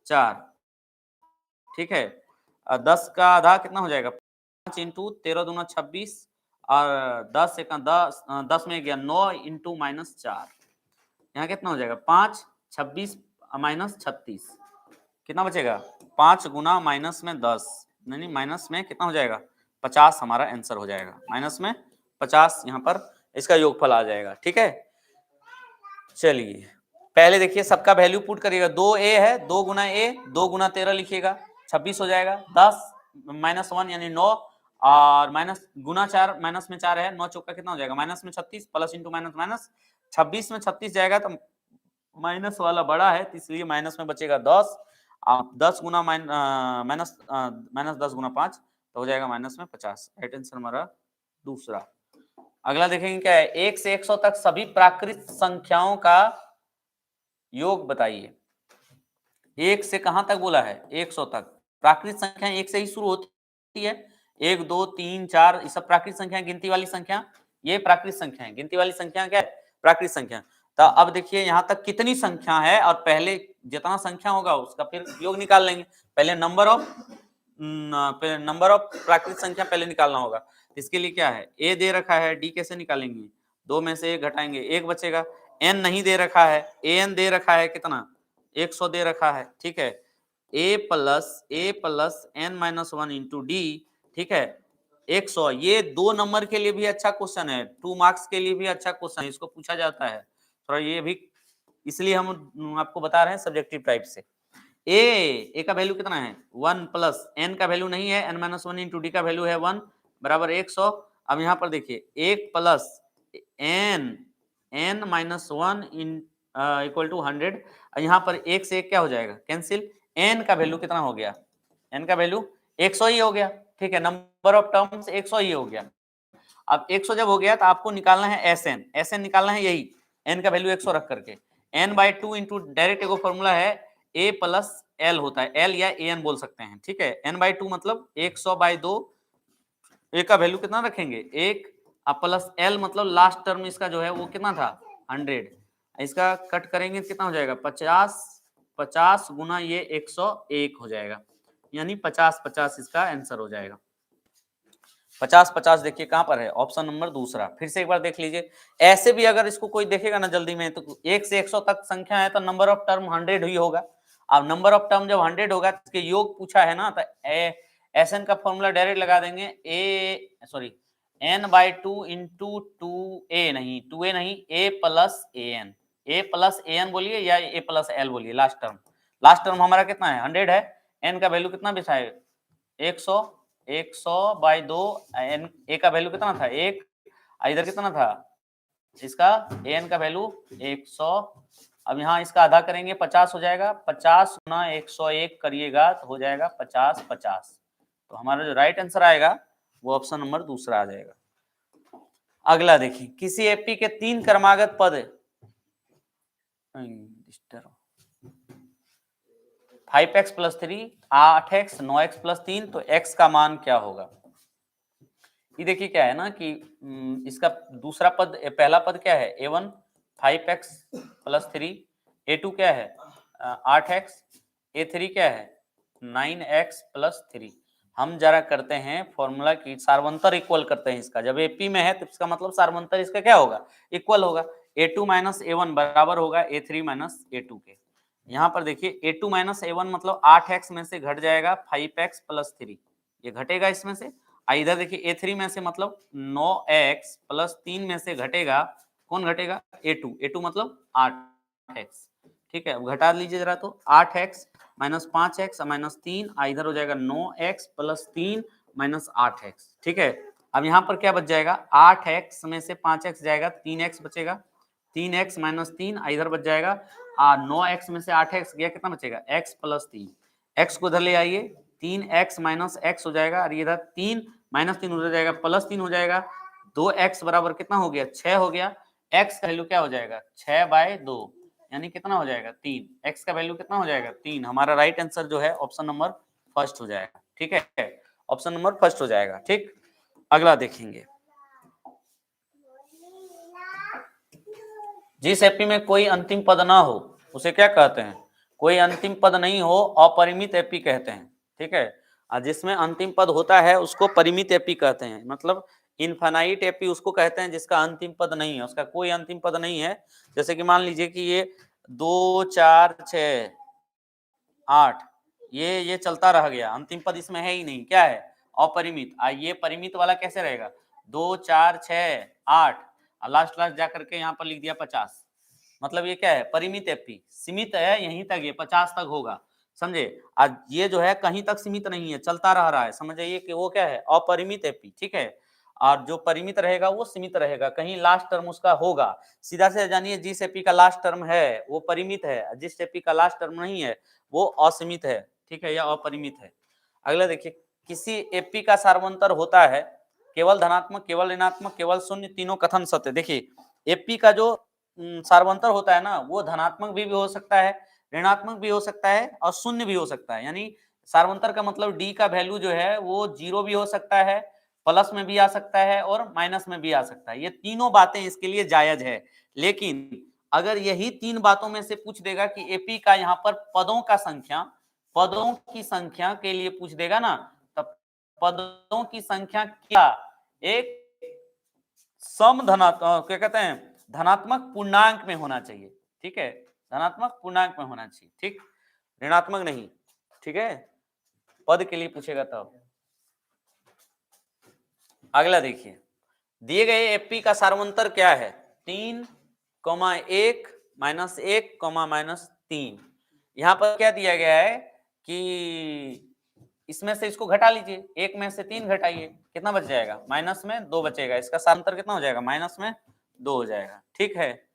4, ठीक है। 10 का आधा कितना हो जाएगा, 5 इंटू 13 दूना 26 और 10 एक 10, 10 में गया 9 इंटू -4, यहाँ कितना हो जाएगा 5, 26 माइनस 36, कितना बचेगा 5 गुना माइनस में 10, नहीं माइनस में कितना हो जाएगा 50, हमारा आंसर हो जाएगा माइनस में 50, यहाँ पर इसका योगफल आ जाएगा, ठीक है। चलिए पहले देखिए सबका वैल्यू पुट करिएगा, 2a है, 2 गुना a, 2 गुना 13 लिखिएगा 26 हो जाएगा, 10 माइनस 1 यानी 9 और माइनस गुना 4, माइनस में 4 है, 9 चौका कितना हो जाएगा माइनस में 36, प्लस इंटू माइनस माइनस, 26 में 36 जाएगा तो माइनस वाला बड़ा है तो इसलिए माइनस में बचेगा 10, 10 गुना माइनस माइनस 10 गुना 5 तो हो जाएगा माइनस में 50, राइट आंसर हमारा दूसरा। अगला देखेंगे क्या है, 1 से 100 तक सभी प्राकृत संख्याओं का योग बताइए। 1 से कहां तक बोला है 100 तक, प्राकृत संख्या 1 से ही शुरू होती है, 1 2 3 4 ये सब प्राकृत संख्या, गिनती वाली संख्या ये प्राकृत संख्या है, गिनती वाली संख्या क्या है प्राकृत संख्या। तो अब देखिए यहां तक कितनी संख्या है और पहले जितना संख्या होगा उसका फिर योग निकाल लेंगे, पहले नंबर ऑफ प्राकृत संख्या पहले निकालना होगा। इसके लिए क्या है, ए दे रखा है, डी कैसे निकालेंगे, 2 में से 1 घटाएंगे 1 बचेगा, एन नहीं दे रखा है, ए एन दे रखा है कितना 100 दे रखा है, ठीक है। A plus N minus 1 into D, ठीक है 100, ये 2 नंबर के लिए भी अच्छा क्वेश्चन है, 2 मार्क्स के लिए भी अच्छा क्वेश्चन है, इसको पूछा जाता है थोड़ा ये भी, इसलिए हम आपको बता रहे हैं सब्जेक्टिव टाइप से। ए का वैल्यू कितना है 1 प्लस एन का वैल्यू नहीं है, एन माइनस 1 इंटू डी का वैल्यू है 1 बराबर 100। अब यहाँ पर देखिए 1 plus N minus 1 equal to 100, यहाँ पर 1 से 1 क्या हो जाएगा कैंसिल, एन का वैल्यू कितना हो गया, एन का वैल्यू 100 ही हो गया, ठीक है, नंबर ऑफ टर्म्स 100 ही हो गया। अब 100 जब हो गया तो आपको निकालना है एस एन निकालना है, यही एन का वैल्यू 100 रख करके, n/2 इंटू डायरेक्ट एगो फॉर्मूला है a प्लस एल होता है, एल या ए एन बोल सकते हैं, ठीक है, n/2 मतलब 100/2, ए का वैल्यू कितना रखेंगे 1 प्लस एल मतलब लास्ट टर्म इसका जो है वो कितना था 100, इसका कट करेंगे कितना हो जाएगा 50, 50 गुना ये 101 हो जाएगा, यानी 50 50 इसका आंसर हो जाएगा। 50 50 देखिए कहां पर है, ऑप्शन नंबर दूसरा। फिर से एक बार देख लीजिए, ऐसे भी अगर इसको कोई देखेगा ना जल्दी में तो 1 से 100 तक संख्या है तो नंबर ऑफ टर्म 100 ही होगा। अब नंबर ऑफ टर्म जब 100 होगा तो इसके योग पूछा है ना, तो एस एन का फॉर्मूला डायरेक्ट लगा देंगे, n/2 इंटू 2a नहीं 2a नहीं a प्लस ए एन बोलिए या a प्लस एल बोलिए, लास्ट टर्म हमारा कितना है 100 है, n का वैल्यू कितना बिछा है 100, 100/2, ए का वैल्यू कितना था 1, इधर कितना था इसका एन का वैल्यू 100। अब यहाँ इसका आधा करेंगे 50 हो जाएगा, 50 गुना 101 करिएगा तो हो जाएगा 50 50, तो हमारा जो राइट आंसर आएगा वो ऑप्शन नंबर दूसरा आ जाएगा। अगला देखिए, किसी एपी के 3 क्रमागत पद 5x plus 3, 8x, 9x plus 3, तो x का मान क्या होगा। ये देखिए क्या है ना कि इसका दूसरा पद, पहला पद क्या है a1 5x प्लस 3, a2 क्या है 8x, a3 क्या है 9x प्लस 3। हम जरा करते हैं फॉर्मूला की सार्वंतर इक्वल करते हैं इसका, जब एपी में है तो इसका मतलब सार्वंतर इसका क्या होगा इक्वल होगा, a2 माइनस a1 बराबर होगा a3 माइनस a2 के। यहाँ पर देखिए a2 माइनस a1 मतलब 8x में से घट जाएगा 5x प्लस 3, ये घटेगा इसमें से, इधर देखिए a3 में से मतलब 9x प्लस 3 में से घटेगा, कौन घटेगा a2 मतलब 8x, ठीक है। अब घटा लीजिए जरा, तो 8x माइनस 5x माइनस 3, इधर हो जाएगा 9x प्लस 3 माइनस 8x, ठीक है। अब यहाँ पर क्या बच जाएगा 8x में से 5x जाएगा 3x बचेगा, 3x माइनस 3 इधर बच जाएगा, 9x में से 8x गया कितना बचेगा x प्लस 3, x को इधर ले आइए 3x माइनस x हो जाएगा, और इधर 3 माइनस 3 हो जाएगा प्लस 3 हो जाएगा, 2x बराबर कितना हो गया 6 हो गया, x का वैल्यू क्या हो जाएगा 6/2 यानी कितना हो जाएगा 3, x का वैल्यू कितना हो जाएगा 3, हमारा राइट आंसर जो है ऑप्शन नंबर फर्स्ट हो जाएगा, ठीक है, ऑप्शन नंबर फर्स्ट हो जाएगा, ठीक। अगला देखेंगे, जिस एपी में कोई अंतिम पद ना हो उसे क्या कहते हैं, कोई अंतिम पद नहीं हो अपरिमित एपी कहते हैं, ठीक है। और जिसमें अंतिम पद होता है उसको परिमित एपी कहते हैं, मतलब इनफाइनाइट एपी उसको कहते हैं जिसका अंतिम पद नहीं है, उसका कोई अंतिम पद नहीं है। जैसे कि मान लीजिए कि ये 2 4 6 8 ये चलता रह गया, अंतिम पद इसमें है ही नहीं, क्या है, अपरिमित। ये परिमित वाला कैसे रहेगा, 2 4 6 8 और लास्ट जाकर के यहाँ पर लिख दिया 50, मतलब ये क्या है, परिमित एपी, सीमित है यहीं तक, ये 50 तक होगा, समझे। आज ये जो है कहीं तक सीमित नहीं है, चलता रह रहा है, समझ जाइए कि वो क्या है, अपरिमित एपी, ठीक है। और जो परिमित रहेगा वो सीमित रहेगा, कहीं लास्ट टर्म उसका होगा। सीधा से जानिए, जिस एपी का लास्ट टर्म है वो परिमित है, जिस एपी का लास्ट टर्म नहीं है वो असीमित है, ठीक है, या अपरिमित है। अगला देखिए, किसी एपी का सार्वंतर होता है केवल धनात्मक, केवल ऋणात्मक, केवल शून्य, तीनों कथन सत्य। देखिए एपी का जो सार्वंतर होता है ना, वो धनात्मक भी हो सकता है, ऋणात्मक भी हो सकता है और शून्य भी हो सकता है। यानी सार्वंतर का मतलब डी का वैल्यू जो है वो 0 भी हो सकता है, प्लस में भी आ सकता है और माइनस में भी आ सकता है। ये तीनों बातें इसके लिए जायज है। लेकिन अगर यही तीन बातों में से पूछ देगा कि एपी का यहाँ पर पदों का संख्या, पदों की संख्या के लिए पूछ देगा ना, तब पदों की संख्या क्या, एक सम धनात्मक, क्या कहते हैं, धनात्मक पूर्णांक में होना चाहिए, ठीक है, धनात्मक पूर्णांक में होना चाहिए, ठीक, ऋणात्मक नहीं, ठीक है, पद के लिए पूछेगा तब। अगला देखिए, दिए गए एपी का सार्वंतर क्या है, 3, 1 -1, -3। यहां पर क्या दिया गया है कि इसमें से इसको घटा लीजिए, 1 में से 3 घटाइए, कितना बच जाएगा, माइनस में 2 बचेगा, इसका सार्वंतर कितना हो जाएगा, माइनस में 2 हो जाएगा, ठीक है।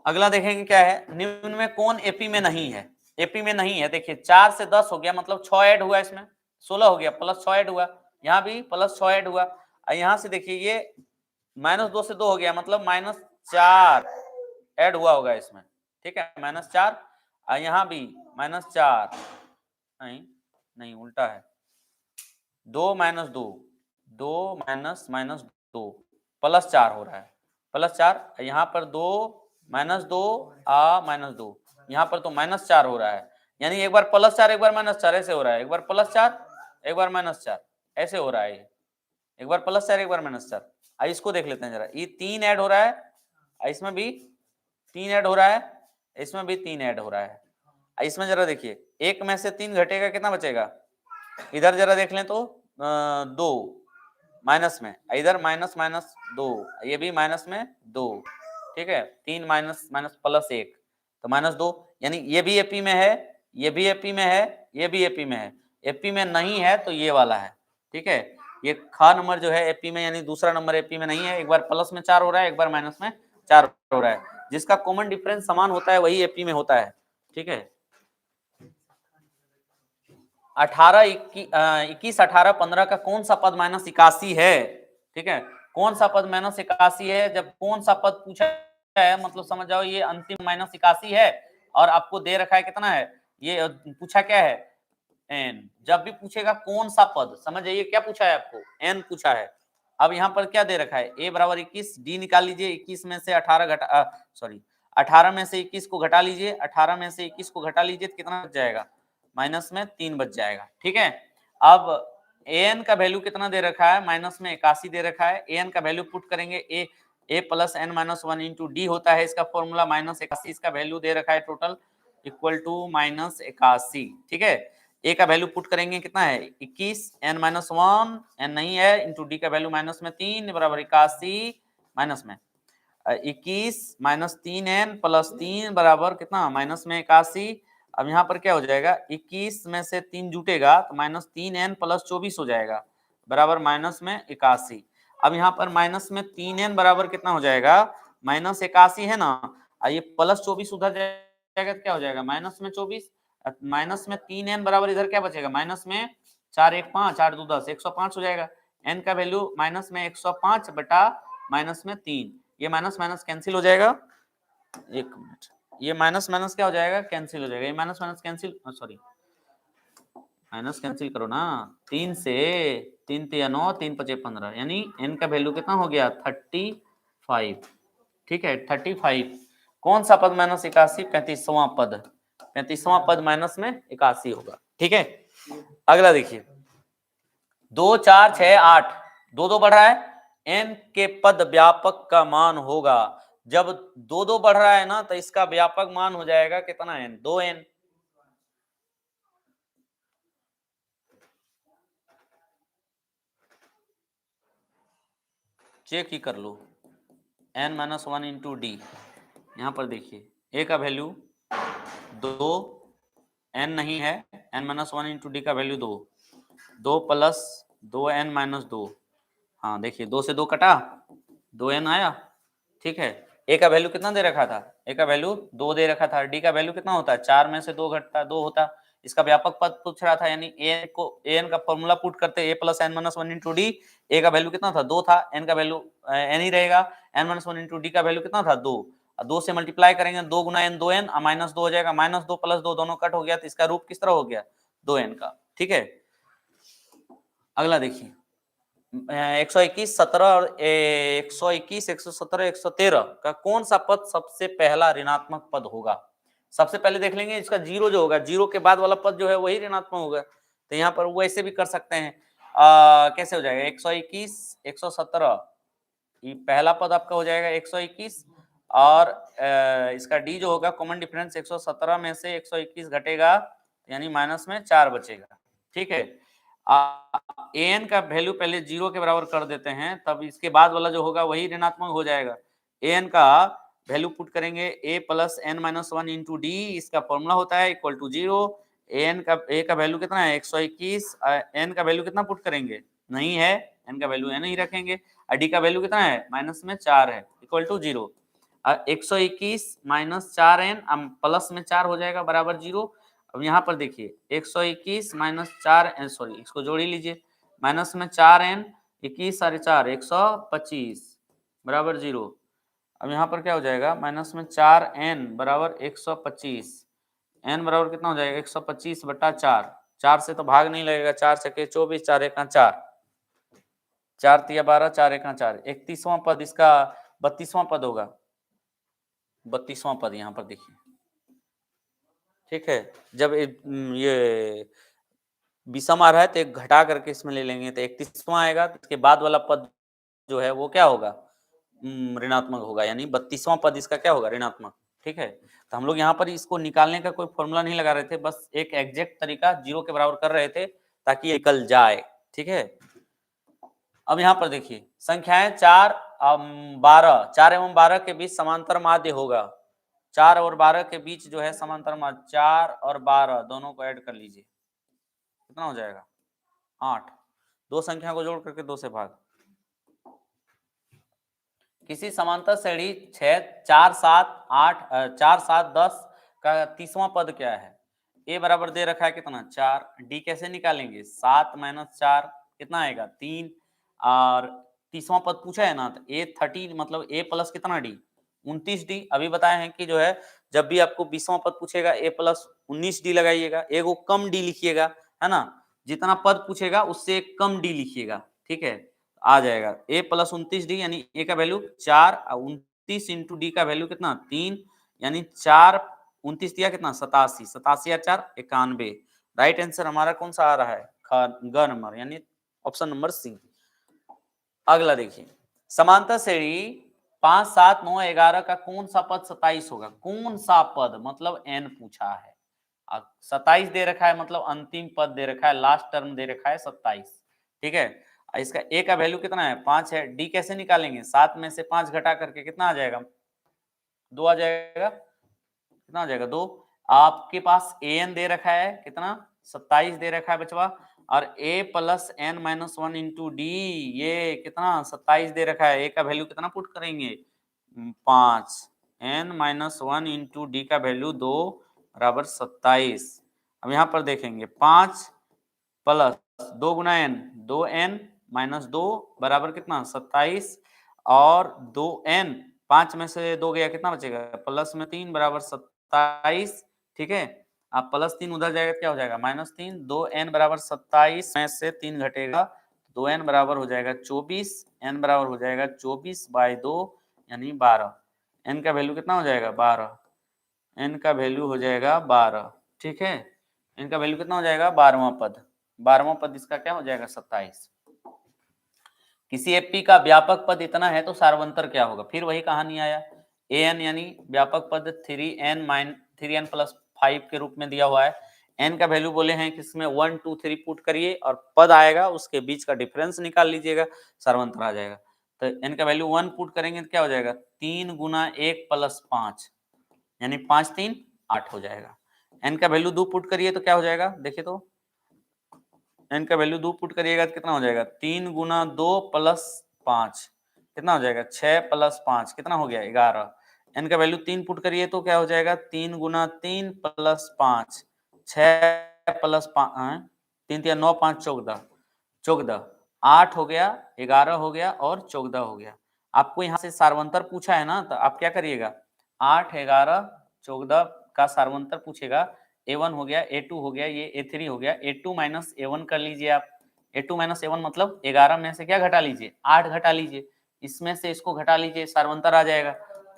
अगला देखेंगे क्या है, निम्न में कौन एपी में नहीं है, एपी में नहीं है। देखिए 4 से 10 हो गया, मतलब 6 ऐड हुआ, इसमें 16 हो गया, प्लस 6 ऐड हुआ, यहाँ भी प्लस 6 ऐड हुआ। यहाँ से देखिए ये -2 से 2 हो गया, मतलब -4 ऐड हुआ होगा इसमें, ठीक है, -4। यहाँ भी -4, नहीं नहीं उल्टा है, 2 - 2, 2 -2 +4 हो रहा है, +4। यहाँ पर 2 -2 -2, यहाँ पर तो -4 हो रहा है। यानी एक बार +4 एक बार -4 ऐसे हो रहा है, एक बार +4 एक बार -4 ऐसे हो रहा है, एक बार +4 एक बार -4। इसको देख लेते हैं जरा, ये 3 ऐड हो रहा है, इसमें भी 3 ऐड हो रहा है, इसमें भी 3 ऐड हो रहा है। इसमें जरा देखिए, 1 में से 3 घटेगा, कितना बचेगा, इधर जरा देख लें तो 2 माइनस में, इधर -2, ये भी माइनस में 2, ठीक है, 3 माइनस +1 तो -2। यानी ये भी एपी में है, ये भी एपी में है, ये भी एपी में है। एपी में नहीं है तो ये वाला है, ठीक है। ये ख नंबर जो है एपी में, यानी दूसरा नंबर एपी में नहीं है। एक बार प्लस में 4 हो रहा है, एक बार माइनस में 4 हो रहा है। जिसका कॉमन डिफरेंस समान होता है वही एपी में होता है, ठीक है। 18 21 18 15 का कौन सा पद -81 है, ठीक है, कौन सा पद -81 है। जब कौन सा पद पूछा है, मतलब समझ जाओ ये अंतिम -81 है और आपको दे रखा है कितना है, ये पूछा क्या है, n। जब भी पूछेगा कौन सा पद, समझ जाइए क्या पूछा है आपको, n पूछा है। अब यहाँ पर क्या दे रखा है, a बराबर 21, d निकाल लीजिए, 21 में से 18 घटा, सॉरी 18 में से 21 को घटा लीजिए, 18 में से 21 को घटा लीजिए तो कितना बच जाएगा, माइनस में 3 बच जाएगा, ठीक है। अब an का वैल्यू कितना दे रखा है, माइनस में 81 दे रखा है। an का वैल्यू पुट करेंगे, a plus n minus 1 into D होता है इसका फॉर्मूला, -81 इसका वैल्यू दे रखा है टोटल, इक्वल टू -81, ठीक है। a का वैल्यू पुट करेंगे, कितना है 21, n माइनस 1, n नहीं है, इंटू डी का वैल्यू माइनस में 3 बराबर 81, माइनस में 21 माइनस 3n प्लस 3 बराबर कितना, माइनस में 81। अब यहाँ पर क्या हो जाएगा, 21 में से 3 जुटेगा तो -3n प्लस 24 हो जाएगा, बराबर माइनस में 81। अब यहाँ पर माइनस में 3n बराबर कितना हो जाएगा, -81 है ना, ये प्लस 24 उधर जाएगा तो क्या हो जाएगा, माइनस में 24, माइनस में 3n बराबर इधर क्या बचेगा, माइनस में 4 1 5 8 2 10, 105 हो जाएगा। n का वैल्यू माइनस में 105 बटा माइनस में 3, ये माइनस माइनस कैंसिल हो जाएगा, एक मिनट, ये माइनस माइनस क्या हो जाएगा, कैंसिल हो जाएगा, ये minus minus cancel, sorry minus cancel करो ना, 3 से 3 3 9 3 5 15, यानी n का वैल्यू कितना हो गया 35, ठीक है 35। कौन सा पद -81, 35वां पद, 35वां पद माइनस में 81 होगा। ठीक है, अगला देखिए 2 4 6 8 दो दो बढ़ रहा है, n के पद व्यापक का मान होगा। जब 2 2 बढ़ रहा है ना तो इसका व्यापक मान हो जाएगा कितना n, 2n। चेक ही कर लो, n-1 इंटू डी। यहां पर देखिए a का वैल्यू 2, n नहीं है, n-1 इंटू डी का वैल्यू 2, 2 प्लस 2n-2। हाँ देखिए 2 से 2 कटा, 2n आया। ठीक है, a का वैल्यू कितना दे रखा था, a का वैल्यू 2 दे रखा था, d का वैल्यू कितना होता है, 4 में से 2 घटता 2 होता। इसका व्यापक पद पूछ रहा था, यानी an का फॉर्मूला पुट करते a plus n-1 into D. a का वैल्यू कितना था, 2 था, n का वैल्यू n ही रहेगा, n-1 इंटू डी का वैल्यू कितना था, 2। 2 से मल्टीप्लाई करेंगे, 2 गुना n 2n, माइनस 2 हो जाएगा, माइनस 2 प्लस 2 दोनों कट हो गया, तो इसका रूप किस तरह हो गया, 2n का। ठीक है, अगला देखिए 121 17 और 121 117 113 का कौन सा पद सबसे पहला ऋणात्मक पद होगा। सबसे पहले देख लेंगे इसका जीरो जो होगा, जीरो के बाद वाला पद जो है वही ऋणात्मक होगा। तो यहाँ पर वैसे भी कर सकते हैं, कैसे हो जाएगा 121 117, ये पहला पद आपका हो जाएगा 121, और इसका डी जो होगा कॉमन डिफरेंस 117 में से 121 घटेगा, यानी माइनस में 4 बचेगा। ठीक है, an का वैल्यू पहले 0 के बराबर कर देते हैं, तब इसके बाद वाला जो होगा वही ऋणात्मक हो जाएगा। an का वैल्यू पुट करेंगे a plus n-1 into D, इसका फॉर्मूला होता है इक्वल टू 0। a का वैल्यू कितना है 121, n का वैल्यू कितना पुट करेंगे, नहीं है, n का वैल्यू n ही रखेंगे, और d का वैल्यू कितना है माइनस में 4 है, equal to 0। 121 minus 4n plus में 4 हो जाएगा बराबर 0। अब यहाँ पर देखिए 121 माइनस 4, सॉरी इसको जोड़ ही लीजिए, माइनस में 4n, 21 साढ़े 4 125 बराबर 0। अब यहाँ पर क्या हो जाएगा, माइनस में 4n बराबर 125, n बराबर कितना हो जाएगा 125 बटा 4, 4 से तो भाग नहीं लगेगा, 4 छके 24, 4 एका 4, 4 तिया 12, 4 एका 4, 31वां पद इसका 32वां पद होगा, 32वां पद यहाँ पर देखिए। ठीक है, जब ये विषम आ रहा है तो एक घटा करके इसमें ले लेंगे, तो 31वां आएगा, तो इसके बाद वाला पद जो है वो क्या होगा, ऋणात्मक होगा, यानी 32वां पद इसका क्या होगा, ऋणात्मक। ठीक है, तो हम लोग यहाँ पर इसको निकालने का कोई फॉर्मूला नहीं लगा रहे थे, बस एक एग्जैक्ट तरीका 0 के बराबर कर रहे थे ताकि ये निकल जाए। ठीक है, अब यहाँ पर देखिए संख्याएं 4 12, 4 एवं 12 के बीच समांतर माध्य होगा। 4 और 12 के बीच जो है समांतर माध्य, 4 और 12 दोनों को ऐड कर लीजिए, कितना हो जाएगा 8। दो संख्या को जोड़ करके 2 से भाग। किसी समांतर श्रेणी 6 4 7 8 4 7 10 का 30वां पद क्या है। ए बराबर दे रखा है कितना 4, डी कैसे निकालेंगे 7 माइनस 4 कितना आएगा 3, और 30वां पद पूछा है ना, तो ए 30 मतलब ए प्लस कितना डी 29 डी। अभी बताए हैं कि जो है जब भी आपको 20वां पद पूछेगा ए प्लस 19 डी लगाइएगा, ए को कम डी लिखिएगा, है ना, जितना पद पूछेगा उससे कम डी लिखिएगा। ठीक है, आ जाएगा ए प्लस 29 डी, यानी ए का वैल्यू 4, 29 इंटू डी का वैल्यू कितना 3, यानी 4 29 दिया कितना 87, 87 या 4 91। राइट आंसर हमारा कौन सा आ रहा है, ग नंबर, यानी ऑप्शन नंबर सी। अगला देखिए समांतर श्रेणी 5 7 9 11 का कौन सा पद 27 होगा। कौन सा पद मतलब n पूछा है, 27 दे रखा है, मतलब अंतिम पद दे रखा है, लास्ट टर्म दे रखा है 27। ठीक है, इसका a का वैल्यू कितना है 5 है, d कैसे निकालेंगे 7 में से 5 घटा करके कितना आ जाएगा 2 आ जाएगा, कितना आ जाएगा 2। आपके पास an दे रखा है कितना 27 दे रखा है बचवा, और a plus n-1 into D ये कितना 27 दे रखा है, a का वैल्यू कितना पुट करेंगे 5, n-1 इंटू डी का वैल्यू 2 बराबर 27। अब यहाँ पर देखेंगे 5 प्लस 2 गुना n 2n माइनस 2 बराबर कितना 27, और 2n 5 में से 2 गया कितना बचेगा प्लस में 3 बराबर 27। ठीक है, आप प्लस 3 उधर जाएगा क्या हो जाएगा -3, 2n बराबर 27 में से 3 घटेगा 2n बराबर हो जाएगा 24, n बराबर हो जाएगा 24/2 यानी 12, n का वैल्यू कितना हो जाएगा 12, n का वैल्यू हो जाएगा 12, ठीक है। n का वैल्यू कितना हो जाएगा, 12वां पद। 12वां पद इसका क्या हो जाएगा, 27। किसी एपी का व्यापक पद इतना है तो सार्वंतर क्या होगा, फिर वही कहानी आया। an यानी व्यापक पद 3n प्लस 5 के रूप में दिया हुआ है। n का वैल्यू बोले हैं कि इसमें 1 2 3 पुट करिए और पद आएगा, उसके बीच का डिफरेंस निकाल लीजिएगा, सार्वंतर आ जाएगा। तो n का वैल्यू 1 पुट करेंगे तो क्या हो जाएगा, 3 गुना 1 प्लस 5 यानी 5 3 8 हो जाएगा। n का वैल्यू 2 पुट करिए तो क्या हो जाएगा, देखिए तो n का वैल्यू 2 पुट करिएगा तो कितना हो जाएगा, 3 गुना 2 प्लस 5 कितना हो जाएगा, 6 प्लस 5 कितना हो गया, 11। n का वैल्यू 3 पुट करिए तो क्या हो जाएगा, 3 गुना 3 प्लस 5 6 प्लस 5 3 3 9 5 14 14 8 हो गया, 11 हो गया और 14 हो गया। आपको यहाँ से सार्वंतर पूछा है ना, तो आप क्या करिएगा, 8 11 14 का सार्वंतर पूछेगा। a1 हो गया, a2 हो गया, ये a3 हो गया, a2 माइनस a1 कर लीजिए आप। a2 माइनस a1 मतलब 11 में से क्या घटा लीजिए, 8 घटा लीजिए, इसमें से इसको घटा लीजिए, सार्वंतर आ जाएगा।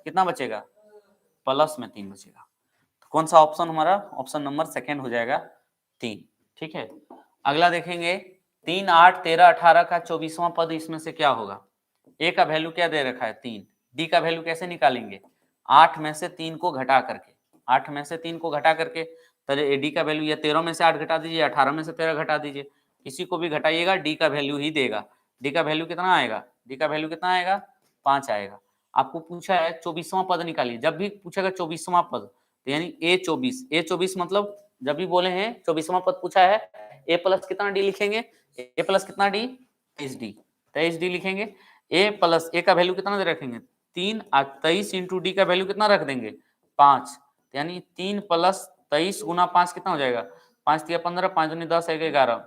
कितना बचेगा, प्लस में 3 बचेगा। तो कौन सा ऑप्शन हमारा, ऑप्शन नंबर सेकेंड हो जाएगा 3, ठीक है। अगला देखेंगे 3 8 13 18 का 24वां पद इसमें से क्या होगा। ए का वैल्यू क्या दे रखा है, 3। डी का वैल्यू कैसे निकालेंगे, 8 में से 3 को घटा करके, 8 में से 3 को घटा करके। तो डी का वैल्यू, ये 13 में से 8 घटा दीजिए, 18 में से 13 घटा दीजिए, किसी को भी घटाइएगा डी का वैल्यू ही देगा। डी का वैल्यू कितना आएगा, डी का वैल्यू कितना आएगा, 5 आएगा। आपको पूछा है 24वां पद निकालिए, जब भी पूछेगा 24वां पद तो यानी a24 मतलब जब भी बोले हैं 24वां पद पूछा है, a प्लस कितना डी लिखेंगे, a प्लस कितना डी, 23 डी लिखेंगे। a प्लस ए का वैल्यू कितना दे रखेंगे, 3 और 23 इंटू डी का वैल्यू कितना रख देंगे, 5, यानी 3 प्लस 23 गुना 5 कितना हो जाएगा, 5 3 15 5 दूनी 10 1 11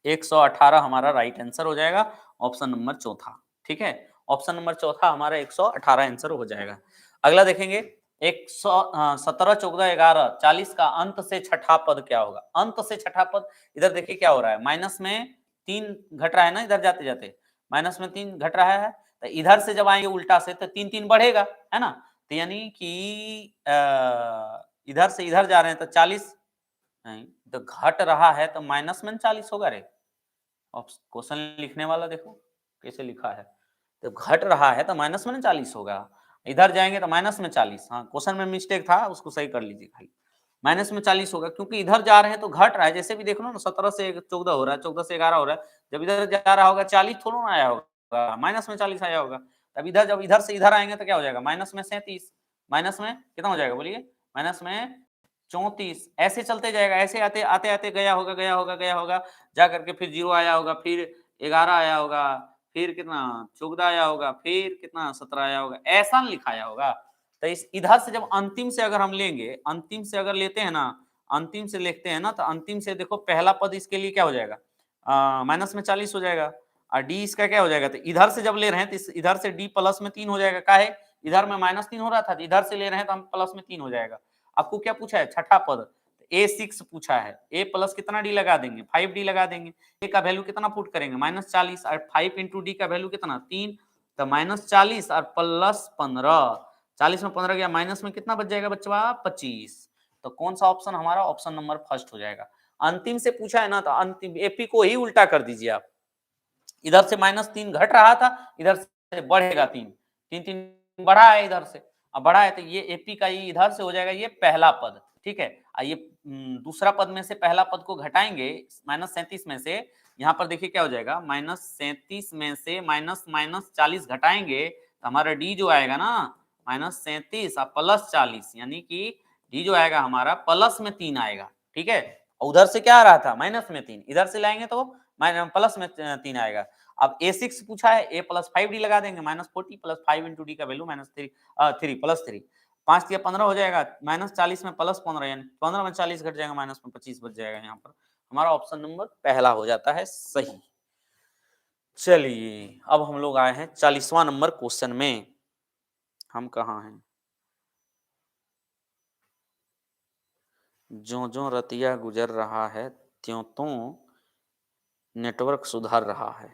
118 हमारा राइट आंसर हो जाएगा, ऑप्शन नंबर चौथा, ठीक है। ऑप्शन नंबर चौथा हमारा 118 आंसर हो जाएगा। अगला देखेंगे 117 14 11 40 का अंत से छठा पद क्या होगा। अंत से छठा पद, इधर देखिए क्या हो रहा है, माइनस में 3 घट रहा है ना, इधर जाते जाते माइनस में 3 घट रहा है, तो इधर से जब आएंगे उल्टा से तो 3 3 बढ़ेगा, है ना। तो यानी कि इधर से इधर जा रहे हैं तो 40 नहीं, तो घट रहा है तो माइनस में 40 होगा रे। क्वेश्चन लिखने वाला देखो कैसे लिखा है, तो घट रहा है तो माइनस में 40 होगा, इधर जाएंगे तो माइनस में 40। हाँ, क्वेश्चन में मिस्टेक था, उसको सही कर लीजिए खाली। माइनस में 40 होगा क्योंकि इधर जा रहे हैं तो घट रहा है, जैसे भी देख लो ना, 17 से 14 हो रहा है, 14 से 11 हो रहा है, जब इधर जा रहा होगा 40 थोड़ा ना आया होगा, माइनस में 40 आया होगा। तब इधर जब इधर से इधर आएंगे तो क्या हो जाएगा, माइनस में 37, माइनस में कितना हो जाएगा बोलिए, माइनस में 34, ऐसे चलते जाएगा, ऐसे आते आते आते गया होगा गया होगा गया होगा, जा करके फिर 0 आया होगा, फिर 11 आया होगा, फिर कितना 14 आया होगा, फिर कितना 17 आया होगा, ऐसा लिखाया होगा। तो इस इधर से जब अंतिम से अगर हम लेंगे, अंतिम से अगर लेते हैं ना, अंतिम से लिखते हैं ना, तो अंतिम से देखो पहला पद इसके लिए क्या हो जाएगा, माइनस में 40 हो जाएगा, और डी इसका क्या हो जाएगा, तो इधर से जब ले रहे हैं तो इधर से डी प्लस में 3 हो जाएगा, का है इधर में माइनस 3 हो रहा था, इधर से ले रहे हैं तो हम प्लस में 3 हो जाएगा। आपको क्या पूछा है, छठा पद, a6 पूछा है, a प्लस कितना डी लगा देंगे, 5d लगा देंगे। a का वैल्यू कितना पुट करेंगे, -40 और 5 इंटू डी का वैल्यू कितना 3, तो -40 और प्लस 15, 40 में 15 गया, माइनस में कितना बच जाएगा बच्चा 25। तो कौन सा ऑप्शन हमारा, ऑप्शन नंबर फर्स्ट हो जाएगा। अंतिम से पूछा है ना, तो अंतिम एपी को ही उल्टा कर दीजिए आप, इधर से -3 घट रहा था, इधर से बढ़ेगा 3 3 3 बढ़ा है, इधर से अब बढ़ा है, तो ये एपी का ये इधर से हो जाएगा ये पहला पद, ठीक है। ये दूसरा पद में से पहला पद को घटाएंगे, -37 में से, यहाँ पर देखिए क्या हो जाएगा, -37 में से माइनस माइनस 40 घटाएंगे तो हमारा डी जो आएगा ना, -37 और प्लस 40, यानी कि डी जो आएगा हमारा प्लस में 3 आएगा, ठीक है। उधर से क्या आ रहा था, माइनस में 3, इधर से लाएंगे तो प्लस में 3 आएगा। अब a6 पूछा है, a प्लस 5d लगा देंगे, -40 प्लस 5 इंटू डी का वैल्यू -3 प्लस 3, 5 या 15 हो जाएगा, -40 में प्लस 15, यानी 15 में 40 घट जाएगा, माइनस में 25 बच जाएगा। यहाँ पर हमारा ऑप्शन नंबर पहला हो जाता है सही। चलिए अब हम लोग आए हैं 40वां नंबर क्वेश्चन में, हम कहाँ हैं, ज्यो ज्यो रतिया गुजर रहा है त्यों त्यों नेटवर्क सुधर रहा है।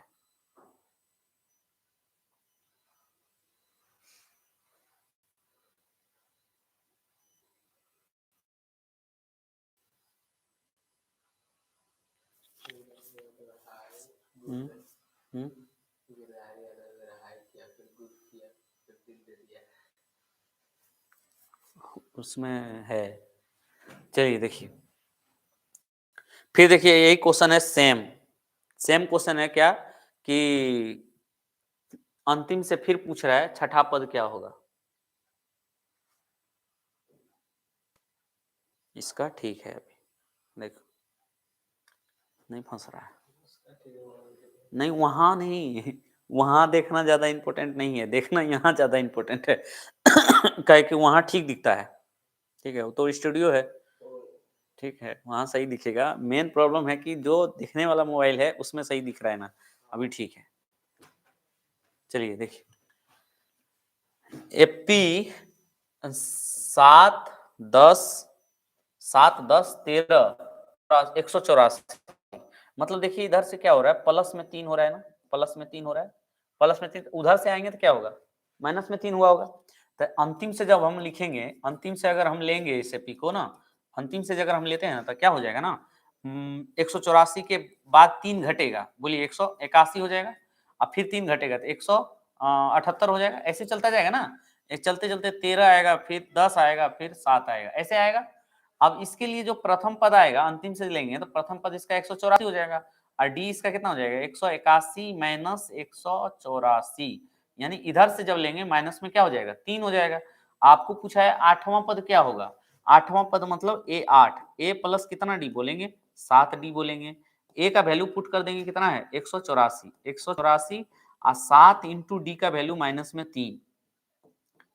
हम्म, हम्म, उसमें है। चलिए देखिए, फिर देखिए यही क्वेश्चन है, सेम सेम क्वेश्चन है क्या कि अंतिम से फिर पूछ रहा है छठा पद क्या होगा। इसका ठीक है, अभी देखो नहीं फंस रहा है। नहीं वहां नहीं, वहां देखना ज्यादा इंपॉर्टेंट नहीं है, देखना यहाँ ज्यादा इंपॉर्टेंट है। कहे कि वहां ठीक दिखता है, ठीक है, वो तो स्टूडियो है, ठीक है, वहां सही दिखेगा। मेन प्रॉब्लम है कि जो दिखने वाला मोबाइल है उसमें सही दिख रहा है ना, अभी ठीक है। चलिए देखिए, एपी 7 10 7 10 13 184, मतलब देखिए इधर से क्या हो रहा है, प्लस में 3 हो रहा है ना, प्लस में 3 हो रहा है, प्लस में 3, उधर से आएंगे तो क्या होगा, माइनस में 3 हुआ होगा। तो अंतिम से जब हम लिखेंगे, अंतिम से अगर हम लेंगे इस एपी को ना, अंतिम से अगर हम लेते हैं तो क्या हो जाएगा ना, 184 के बाद 3 घटेगा, बोलिए 181 हो जाएगा, अब फिर 3 घटेगा तो 178 हो जाएगा, ऐसे चलता जाएगा ना, चलते चलते 13 आएगा, फिर 10 आएगा, फिर 7 आएगा, ऐसे आएगा। अब इसके लिए जो प्रथम पद आएगा अंतिम से लेंगे तो प्रथम पद इसका 184 हो जाएगा, और डी इसका कितना हो जाएगा, 181 माइनस 184, यानी इधर से जब लेंगे माइनस में क्या हो जाएगा, 3 हो जाएगा। आपको पूछा है आठवां पद क्या होगा, आठवां पद मतलब A8, ए प्लस कितना डी बोलेंगे, 7D बोलेंगे। ए का वैल्यू पुट कर देंगे, कितना है 184, 184 और 7 इंटू डी का वैल्यू माइनस में 3,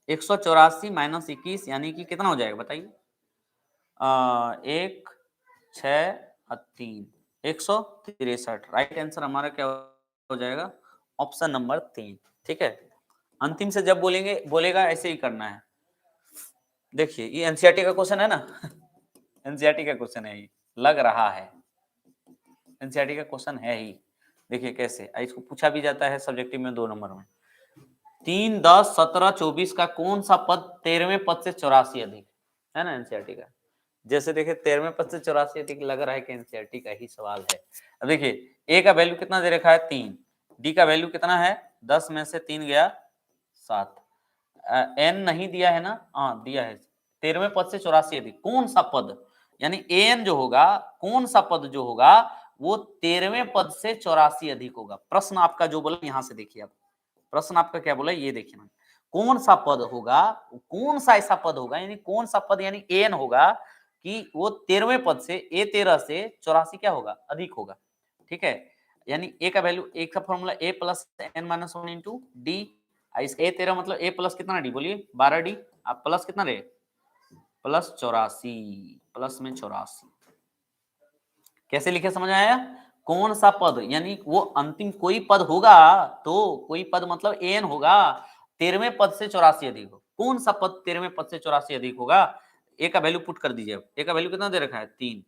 184 माइनस 21 यानी कि कितना हो जाएगा बताइए, 1 6 और 3 163। राइट आंसर हमारा क्या हो जाएगा, ऑप्शन नंबर 3, ठीक है। अंतिम से जब बोलेंगे बोलेगा ऐसे ही करना है। देखिए ये एनसीईआरटी का क्वेश्चन है ना, एनसीईआरटी का क्वेश्चन है, ये लग रहा है एनसीईआरटी का क्वेश्चन है ही। देखिए कैसे इसको पूछा भी जाता है सब्जेक्टिव में 2 नंबर में, 3 10 17 24 का कौन सा पद 13वें पद से 84 अधिक है ना, एनसीईआरटी का। जैसे देखिए 13वें पद से 84 अधिक, लग रहा है कि एनसीईआरटी का ही सवाल है। अब देखिए ए का वैल्यू कितना दे रखा है 3, डी का वैल्यू कितना है 10 में से 3 गया 7, एन नहीं दिया है ना, हाँ दिया है, 13वें पद से 84 अधिक कौन सा पद, यानी एन जो होगा, कौन सा पद जो होगा वो 13वें पद से 84 अधिक होगा। प्रश्न आपका जो बोला यहां से देखिए, आप प्रश्न आपका क्या बोला ये देखिए ना, कौन सा पद होगा, कौन सा ऐसा पद होगा, यानी कौन सा पद यानी एन होगा कि वो 13वें पद से A13 से 84 क्या होगा अधिक होगा, ठीक है। यानी ए का वैल्यू, एक का formula A plus N minus 1 into D, इस A13 मतलब ए प्लस कितना डी बोलिए 12D, आप प्लस कितना रहे प्लस 84, प्लस में 84, कैसे लिखे समझ में आया, कौन सा पद यानी वो अंतिम कोई पद होगा, तो कोई पद मतलब एन होगा 13वें पद से 84 अधिक हो, कौन सा पद 13वें पद से 84 अधिक होगा, ए का वैल्यू पुट कर दीजिए। ए का वैल्यू कितना दे रखा है 3,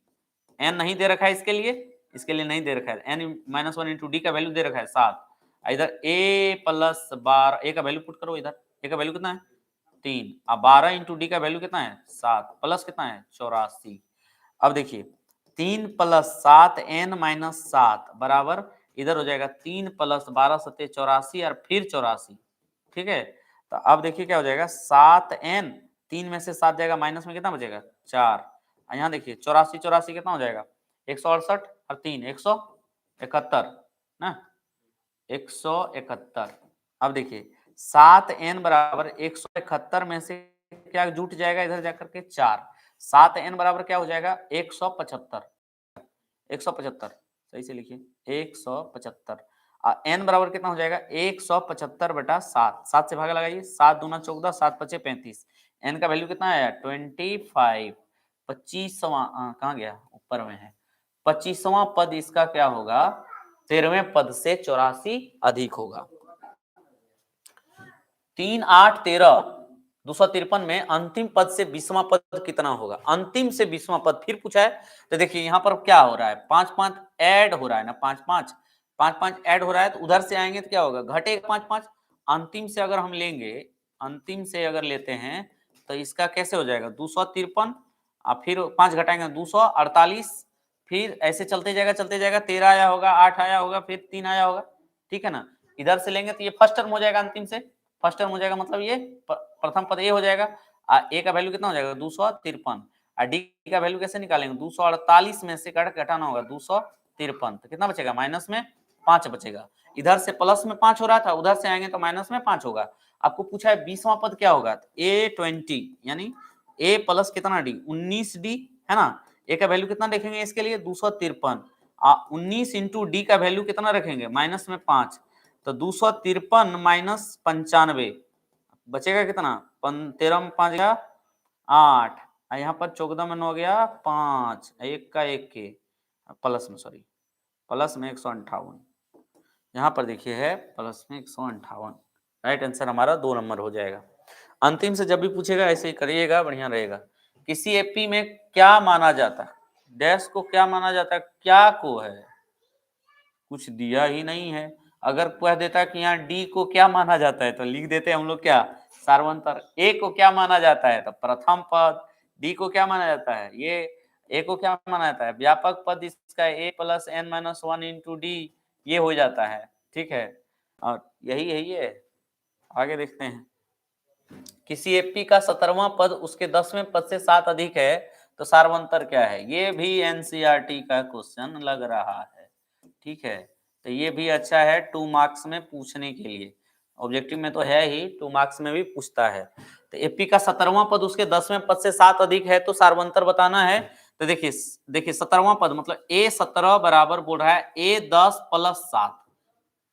एन नहीं दे रखा है इसके लिए नहीं दे रखा है, एन माइनस 1 इंटू डी का वैल्यू दे रखा है 7, इधर ए प्लस 12, ए का वैल्यू पुट करो, इधर ए का वैल्यू कितना है 3, अब 12 इंटू डी का वैल्यू कितना है 7, प्लस कितना है 84। अब देखिए 3 प्लस 7 एन माइनस 7 बराबर, इधर हो जाएगा 3 प्लस 12 सत्ते 84 और फिर 84, ठीक है। तो अब देखिए क्या हो जाएगा 7n, 3 में से 7 जाएगा माइनस में कितना बचेगा 4, यहाँ देखिए 84 84 कितना हो जाएगा 168 और 3 171 ना, 171। अब देखिए 7n बराबर 171 में से क्या जुट जाएगा इधर जाकर के 4, 7n बराबर क्या हो जाएगा 175, 175 सही से लिखिए 175, n बराबर कितना हो जाएगा 175 बटा 7, 7 से भागा लगाइए, 7 दूना 14, 7 पचे 35, n का वैल्यू कितना आया 25, 25वां कहाँ गया ऊपर में है, 25वां पद इसका क्या होगा 13वें पद से 84 अधिक होगा। 3 8 13 253 में अंतिम पद से 20वां पद कितना होगा, अंतिम से 20वां पद फिर पूछा है। तो देखिए यहाँ पर क्या हो रहा है 5 5 ऐड हो रहा है ना, 5 5 5 5 ऐड हो रहा है, तो उधर से आएंगे तो क्या होगा घटेगा 5 5, अंतिम से अगर हम लेंगे, अंतिम से अगर लेते हैं तो इसका कैसे हो जाएगा 253, और फिर 5 घटाएंगे 248, फिर ऐसे चलते जाएगा 13 आया होगा, 8 आया होगा, फिर 3 आया होगा, ठीक है ना। इधर से लेंगे तो ये फर्स्ट टर्म हो जाएगा, अंतिम से फर्स्ट टर्म हो जाएगा, मतलब ये प्रथम पद ए हो जाएगा। ए का वैल्यू कितना हो जाएगा 253, और डी का वैल्यू कैसे निकालेंगे 248 में से काट के घटाना होगा 253, तो कितना बचेगा माइनस में 5 बचेगा। इधर से प्लस में 5 हो रहा था, उधर से आएंगे तो माइनस में 5 होगा। आपको पूछा है 20वां पद क्या होगा, A20 यानी ए प्लस कितना डी 19D है ना। ए का वैल्यू कितना देखेंगे इसके लिए 253, 19 इंटू डी का वैल्यू कितना रखेंगे माइनस में 5, तो 253 माइनस 95 बचेगा कितना 13 5 गया 8, यहाँ पर 14 में 9 गया 5, एक का एक के प्लस में सॉरी प्लस में 158, यहाँ पर देखिए है प्लस में 158। राइट आंसर हमारा 2 नंबर हो जाएगा। अंतिम से जब भी पूछेगा ऐसे ही करिएगा, बढ़िया रहेगा। किसी एपी में क्या माना जाता है, डैश को क्या माना जाता है, क्या को है, कुछ दिया ही नहीं है। अगर कह देता कि यहाँ डी को क्या माना जाता है तो लिख देते हम लोग क्या सार्वंतर। ए को क्या माना जाता है तो प्रथम पद, डी को क्या माना जाता है ये ए को क्या माना जाता है व्यापक पद, इसका A plus N minus 1 into D ये हो जाता है, ठीक है। और यही है ये, आगे देखते हैं। किसी एपी का 17वां पद उसके 10वें पद से 7 अधिक है तो सार्वंतर क्या है, ये भी एनसीईआरटी का क्वेश्चन लग रहा है, ठीक है। तो ये भी अच्छा है 2 मार्क्स में पूछने के लिए, ऑब्जेक्टिव में तो है ही, 2 मार्क्स में भी पूछता है। तो एपी का 17वां पद उसके 10वें पद से 7 अधिक है तो सार्वंतर बताना है। तो देखिए 17वां पद मतलब A17 बराबर बोल रहा है A10 प्लस 7।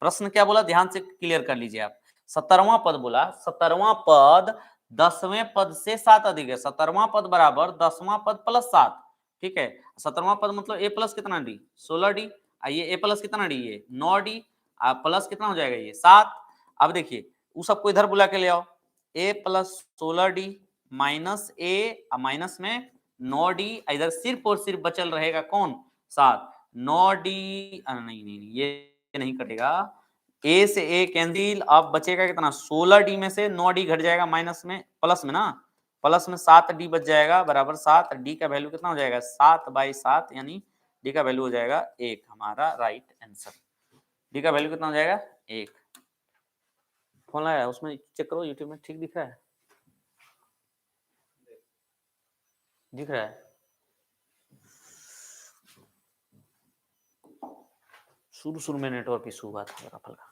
प्रश्न क्या बोला ध्यान से क्लियर कर लीजिए आप। 17वां पद बोला, 17वां पद 10वें पद से 7 अधिक है, 17वां पद बराबर 10वां पद प्लस 7, ठीक है। 17वां पद मतलब ए प्लस कितना डी 16D, ये ए प्लस कितना डी ये 9D, प्लस कितना हो जाएगा ये 7। अब देखिए उस सबको इधर बुला के ले आओ, ए प्लस 16D माइनस ए माइनस में 9D, इधर सिर्फ और सिर्फ बचल रहेगा कौन 7, 9D नहीं नहीं ये नहीं कटेगा, ए से ए कैंसिल, अब बचेगा कितना 16D में से 9D घट जाएगा माइनस में प्लस में ना, प्लस में 7D बच जाएगा बराबर 7, डी का वैल्यू कितना हो जाएगा 7/7 यानी डी का वैल्यू हो जाएगा 1, हमारा राइट आंसर। डी का वैल्यू कितना हो जाएगा 1। फोन लगाया उसमें चेक करो यूट्यूब में ठीक दिख रहा है, दिख रहा है शुरू में नेटवर्क इशू हुआ था हल्का फुल्का,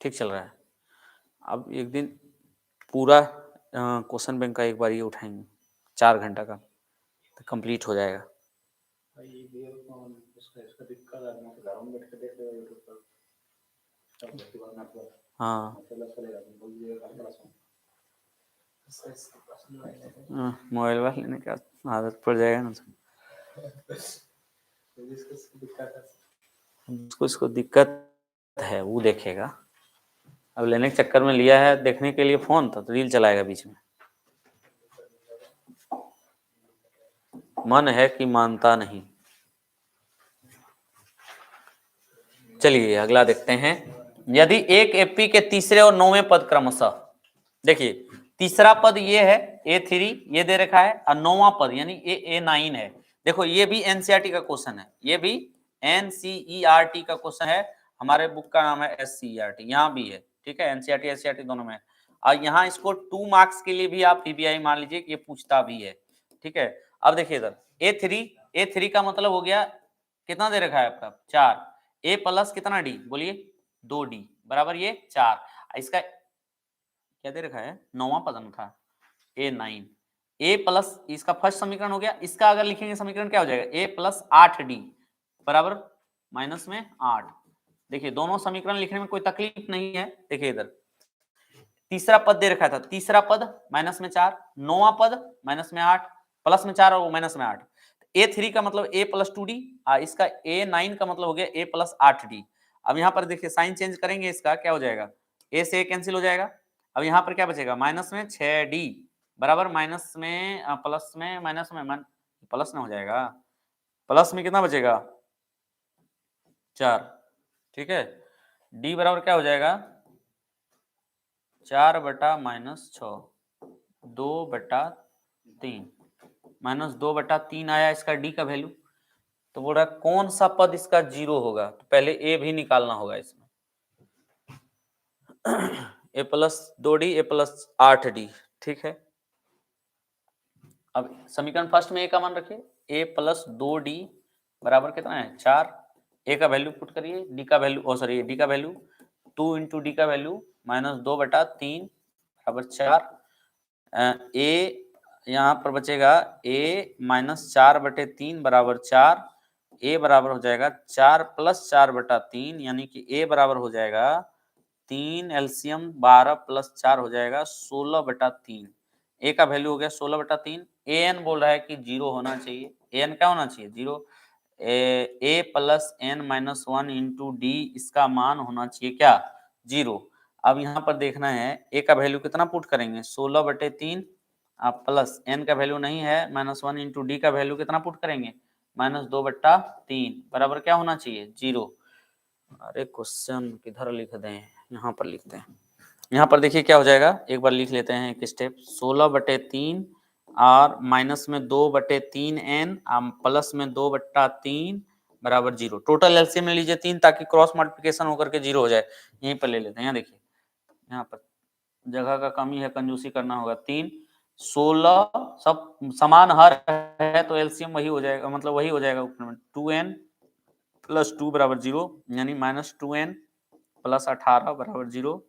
ठीक चल रहा है। अब एक दिन पूरा क्वेश्चन बैंक का एक बार ये उठाएंगे 4 घंटा का तो कंप्लीट हो जाएगा। हाँ मोबाइल वाला लेने का आदत पड़ जाएगा ना, इसको दिक्कत है वो देखेगा। अब लेने के चक्कर में लिया है देखने के लिए फोन, तो रील चलाएगा बीच में, मन है कि मानता नहीं। चलिए अगला देखते हैं। यदि एक एपी के तीसरे और 9वें पद क्रमशः, देखिए तीसरा पद ये है A3 ये दे रखा है, और 9वां पद यानी A9 है। देखो ये भी एनसीईआरटी का क्वेश्चन है, ये भी एनसीईआरटी का क्वेश्चन है, हमारे बुक का नाम है एससीईआरटी, यहाँ भी है, ठीक है। एनसीईआरटी एससीईआरटी दोनों में, और यहाँ इसको 2 मार्क्स के लिए भी आप पीबीआई मान लीजिए कि ये पूछता भी है, ठीक है। अब देखिए इधर A3 का मतलब हो गया कितना दे रखा है आपका 4, ए प्लस कितना डी बोलिए 2D बराबर ये 4, इसका क्या दे रखा है 9वां पद था A9, ए प्लस इसका फर्स्ट समीकरण हो गया, इसका अगर लिखेंगे समीकरण क्या हो जाएगा ए प्लस 8D बराबर माइनस में 8। देखिए दोनों समीकरण लिखने में कोई तकलीफ नहीं है। देखिए इधर तीसरा पद दे रखा था, तीसरा पद माइनस में 4, 9वां पद माइनस में 8, प्लस में 4 और माइनस में 8। A3 का मतलब A प्लस 2D, इसका A9 का मतलब हो गया A प्लस 8D। अब यहाँ पर देखिए साइन चेंज करेंगे, इसका क्या हो जाएगा A से A कैंसिल हो जाएगा। अब यहाँ पर क्या बचेगा माइनस में 6D बराबर माइनस में प्लस में माइनस में प्लस में हो जाएगा, प्लस में कितना बचेगा 4, ठीक है। D बराबर क्या हो जाएगा 4 बटा माइनस 6 2/3 -2/3 आया इसका डी का वैल्यू। तो बोल रहा है कौन सा पद इसका 0 होगा, तो पहले ए भी निकालना होगा इसमें। a + 2d a + 8d, ठीक है। अब समीकरण फर्स्ट में a का मान रखिए, a + 2d बराबर कितना है 4। a का वैल्यू पुट करिए, d का वैल्यू सॉरी d का वैल्यू 2 × d का वैल्यू -2/3 बराबर 4। a यहाँ पर बचेगा a -4/3 बराबर 4। a बराबर हो जाएगा 4 + 4/3, यानी कि a बराबर हो जाएगा 3 एलसीएम 12 + 4 हो जाएगा 16/3। a का वैल्यू हो गया 16/3। an बोल रहा है कि 0 होना चाहिए। an क्या होना चाहिए 0। a + n - 1 × d इसका मान होना चाहिए क्या 0। अब यहाँ पर देखना है a का वैल्यू कितना पुट करेंगे 16/3 प्लस n का वैल्यू नहीं है -1 × d का वैल्यू कितना पुट करेंगे -2/3 बराबर क्या होना चाहिए 0। अरे क्वेश्चन किधर लिख दें, यहाँ पर लिखते हैं। यहाँ पर देखिए क्या हो जाएगा, एक बार लिख लेते हैं एक स्टेप। 16/3 और माइनस में 2/3 n प्लस में 2/3 बराबर 0। टोटल एलसीएम में लीजिए 3 ताकि क्रॉस मल्टीप्लिकेशन होकर के 0 हो जाए। यहीं पर ले लेते हैं। यहाँ देखिए यहाँ पर जगह का कमी है, कंजूसी करना होगा। 3 16 सब समान हर है तो एलसीएम वही हो जाएगा, मतलब वही हो जाएगा ऊपर में 2n + 2 बराबर 0, यानी -2n + 18 बराबर 0,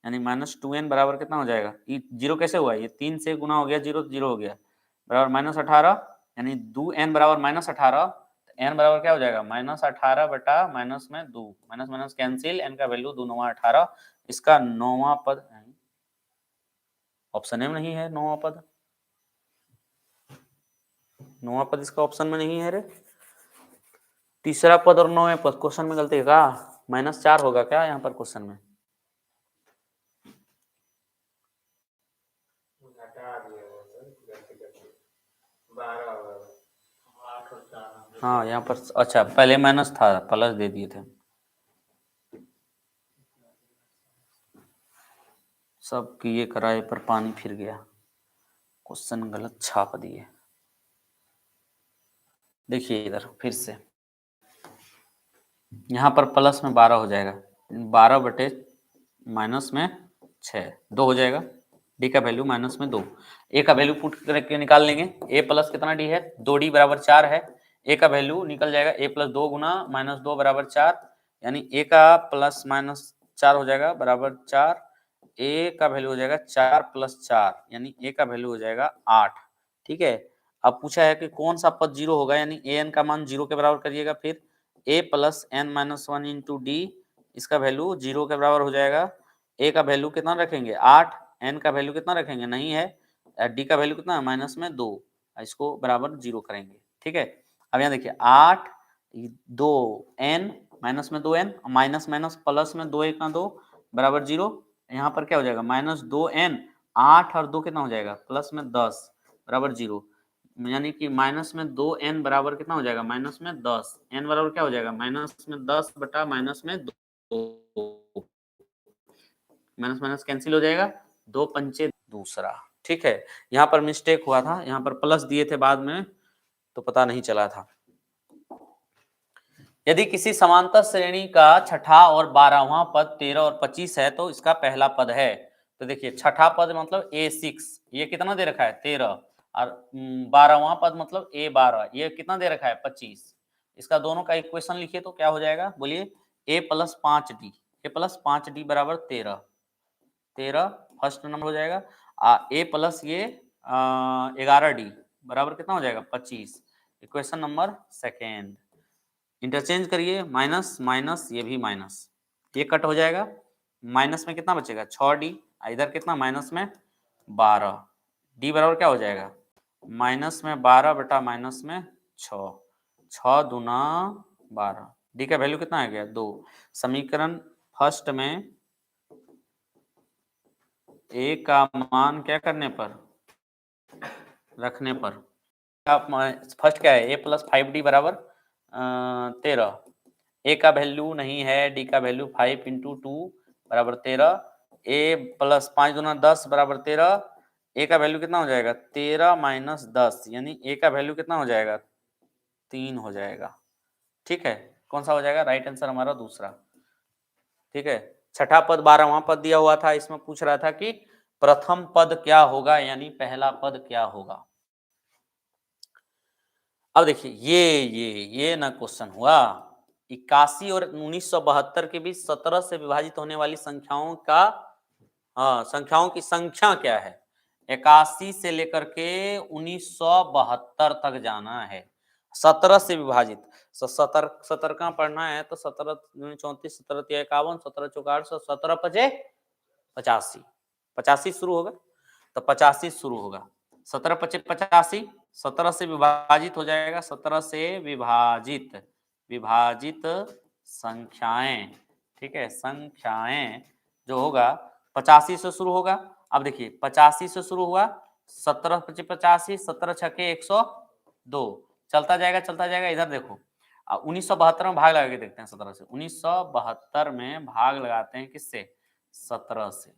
यानी -2n बराबर कितना हो जाएगा। ये 0 कैसे हुआ, ये 3 से गुना हो गया 0 तो 0 हो गया बराबर -18, यानी 2n बराबर -18। n बराबर क्या हो जाएगा -18 बटा माइनस में 2, माइनस माइनस कैंसिल, n का वैल्यू 2 9 18। इसका 9वां पद ऑप्शन में नहीं है। 9वां पद, 9वां पद इसका ऑप्शन में नहीं है रे। तीसरा पद और 9वें पद क्वेश्चन में गलती है क्या, -4 होगा क्या यहाँ पर क्वेश्चन में। हाँ यहाँ पर अच्छा पहले माइनस था प्लस दे दिए थे। सब किए कराए पर पानी फिर गया, क्वेश्चन गलत छाप दिए। देखिए इधर फिर से यहाँ पर प्लस में 12 हो जाएगा, 12 माइनस में 6 2 हो जाएगा। डी का वैल्यू माइनस में 2, ए का वैल्यू पुट करके निकाल लेंगे। ए प्लस कितना डी है 2d बराबर 4 है। ए का वैल्यू निकल जाएगा a + 2 गुना -2 बराबर 4, यानी a का +-4 हो जाएगा बराबर 4। a का वैल्यू हो जाएगा 4 + 4, यानी a का वैल्यू हो जाएगा 8। ठीक है। अब पूछा है कि कौन सा पद 0 होगा, यानी an का मान 0 के बराबर करिएगा। फिर a + n - 1 × d इसका वैल्यू 0 के बराबर हो जाएगा। a का वैल्यू कितना रखेंगे 8, n का वैल्यू कितना रखेंगे नहीं है, d का वैल्यू कितना -2, इसको बराबर 0 करेंगे। ठीक है। अब यहाँ देखिए 8 2 n माइनस में 2n माइनस माइनस प्लस में 2 1 2 बराबर 0। यहाँ पर क्या हो जाएगा -2n 8 और 2 कितना हो जाएगा प्लस में 10 बराबर 0, यानी कि माइनस में 2n बराबर कितना हो जाएगा माइनस में 10। n बराबर क्या हो जाएगा माइनस में 10 बटा माइनस में 2, माइनस माइनस कैंसिल हो जाएगा, 2 पंचे दूसरा। ठीक है। यहाँ पर मिस्टेक हुआ था, यहाँ पर प्लस दिए थे बाद में तो पता नहीं चला था। यदि किसी समांतर श्रेणी का छठा और 12वां पद 13 और 25 है तो इसका पहला पद है। तो देखिए छठा पद मतलब A6, ये कितना दे रखा है 13, और 12वां पद मतलब A12, ये कितना दे रखा है 25। इसका दोनों का इक्वेशन लिखिए तो क्या हो जाएगा बोलिए, a + 5d, a + 5d बराबर 13, 13 फर्स्ट नंबर हो जाएगा। a प्लस ये 11d बराबर कितना हो जाएगा 25, इक्वेशन नंबर सेकेंड। इंटरचेंज करिए, माइनस माइनस ये भी माइनस, ये कट हो जाएगा, माइनस में कितना बचेगा 6d, इधर कितना माइनस में 12, d बराबर क्या हो जाएगा माइनस में 12 बटा माइनस में 6, 6 दूना 12, d का वैल्यू कितना आ गया 2। समीकरण फर्स्ट में a का मान क्या करने पर रखने पर, आप फर्स्ट क्या है a + 5d बराबर 13, a का वैल्यू नहीं है, d का वैल्यू 5 × 2 बराबर 13, a + 5 दूना 10 बराबर 13, ए का वैल्यू कितना हो जाएगा 13 माइनस 10, यानी ए का वैल्यू कितना हो जाएगा 3 हो जाएगा। ठीक है, कौन सा हो जाएगा, राइट आंसर हमारा दूसरा। ठीक है, छठा पद 12वां पद दिया हुआ था, इसमें पूछ रहा था कि प्रथम पद क्या होगा, यानी पहला पद क्या होगा। अब देखिए ये ना क्वेश्चन हुआ 81 और 1972 के बीच 17 से विभाजित होने वाली संख्याओं का संख्याओं की संख्या क्या है। 81 से लेकर के 1972 तक जाना है, 17 से विभाजित। 17 का पढ़ना है तो 17 34, 17 51, 17 चौका 800, 17 पचे 85, 85 शुरू होगा तो 85 शुरू होगा। 17 पचे 85, 17 से विभाजित हो जाएगा, 17 से विभाजित संख्याएं। ठीक है, संख्याएं जो होगा 85 से शुरू होगा। अब देखिए 85 से शुरू हुआ, 17 पचे 85, 17 छके 102, चलता जाएगा। इधर देखो 1972 में भाग लगा के देखते हैं 17 से। 1972 में भाग लगाते हैं किससे, 17 से।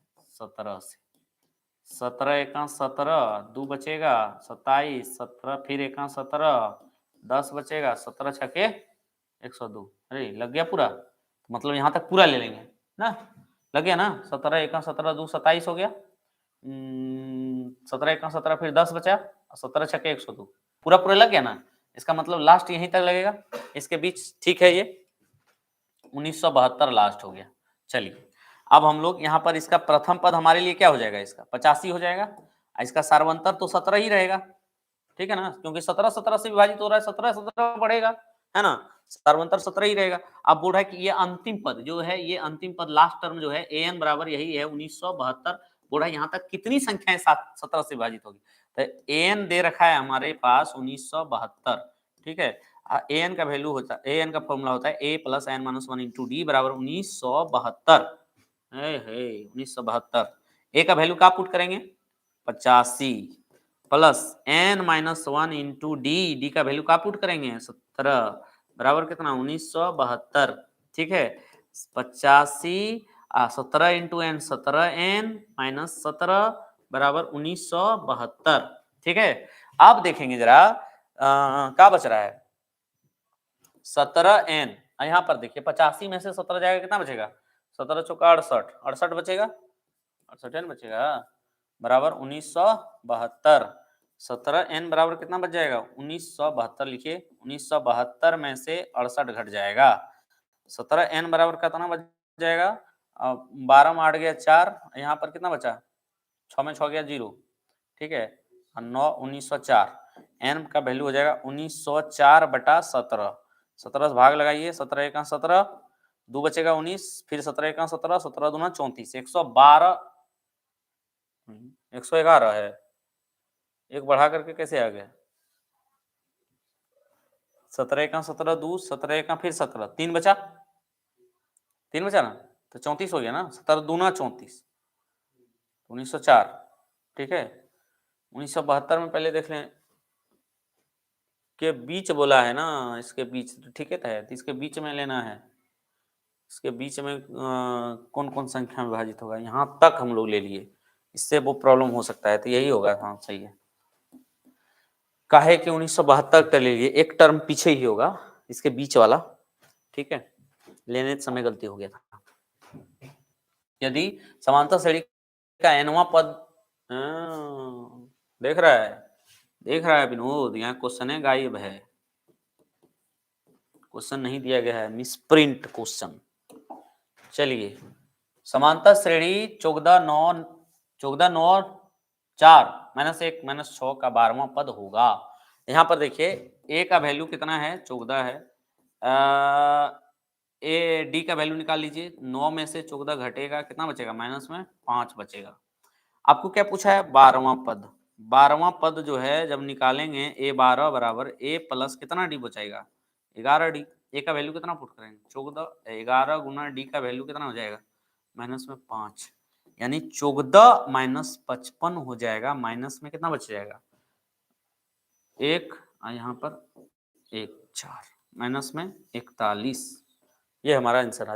17 एका 17, 2 बचेगा 27, 17 फिर एका 17, 10 बचेगा, 17 छके 102। अरे लग गया पूरा, मतलब यहाँ तक पूरा ले लेंगे ना, लग गया ना। 17 एका 17, 2 27 हो गया। 17 एका 17 फिर 10 बचा, 17 छके 102, पूरा लग गया ना। इसका मतलब लास्ट यहीं तक लगेगा, इसके बीच। ठीक है, ये 1972 लास्ट हो गया। चलिए अब हम लोग यहाँ पर इसका प्रथम पद हमारे लिए क्या हो जाएगा, इसका 85 हो जाएगा। इसका सार्वंतर तो 17 ही रहेगा, ठीक है ना, क्योंकि 17 17 से विभाजित हो रहा है, 17 17 बढ़ेगा, है ना, सार्वंतर 17 ही रहेगा। अब बोल रहा है कि ये अंतिम पद जो है, ये अंतिम पद लास्ट टर्म जो है an बराबर यही है 1972। बोल रहा है यहाँ तक कितनी संख्याएं 17 से विभाजित होगी, तो an दे रखा है हमारे पास 1972। ठीक है, an का वैल्यू होता है, an का फॉर्मूला होता है a plus n minus 1 into D बराबर 1972। 1972 ए का वैल्यू क्या पुट करेंगे 85 plus n minus 1 into d का वैल्यू क्या पुट करेंगे 17 बराबर कितना 1972। ठीक है, 85 17 इंटू एन 17n माइनस 17 बराबर 1972। ठीक है, अब देखेंगे जरा क्या बच रहा है 17n। यहाँ पर देखिए 85 में से 17 जाएगा, कितना बचेगा 17 चौका 68, 68 बचेगा, 68 बचेगा बराबर 1972। 17n बराबर कितना बच जाएगा 1972, लिखिए 1972 में से 68 घट जाएगा। 17n बराबर कितना बच जाएगा 12 में 8 गया 4, यहाँ पर कितना बचा 6 में 6 गया 0। ठीक है, 9 1904, n का वैल्यू हो जाएगा 1904 बटा 17। 17 से भाग लगाइए, 17 एका 17, 2 बचेगा 19, फिर 17 एका 17, 17 दूना 34, 112 111 है, एक बढ़ा करके कैसे आ गया 17 एका 17, 2 17 एका फिर 17, 3 बचा ना, तो 34 हो गया ना, 17 दूना 34, 1904। ठीक है, 1972 में पहले देख लें के बीच बोला है ना, इसके बीच ठीक है, तो इसके बीच में लेना है, इसके बीच में कौन कौन संख्या में विभाजित होगा, यहाँ तक हम लोग ले लिए, इससे वो प्रॉब्लम हो सकता है, तो यही होगा। हाँ सही है, काहे कि 1972 तक ले लिए, एक टर्म पीछे ही होगा इसके बीच वाला। ठीक है, लेने समय गलती हो गया था। यदि समांतर श्रेणी का nवां पद देख रहा है विनोद, यहाँ क्वेश्चन है गायब है, क्वेश्चन नहीं दिया गया है, मिसप्रिंट क्वेश्चन। चलिए, समांतर श्रेणी 14 9 4 माइनस 1 माइनस 6 का 12वां पद होगा। यहाँ पर देखिए a का वैल्यू कितना है 14 है, ए डी का वैल्यू निकाल लीजिए, 9 में से 14 घटेगा, कितना बचेगा माइनस में 5 बचेगा। आपको क्या पूछा है 12वां पद, 12वां पद जो है जब निकालेंगे a 12 बराबर a प्लस कितना डी बचाएगा 11 डी। ए का वैल्यू कितना पुट करेंगे 14, 11 गुना डी का वैल्यू कितना हो जाएगा माइनस में 5, यानी 14 माइनस 55 हो जाएगा, माइनस में कितना बच जाएगा 1, यहाँ पर 1 4 माइनस में 41, ये हमारा आंसर आ जाएगा।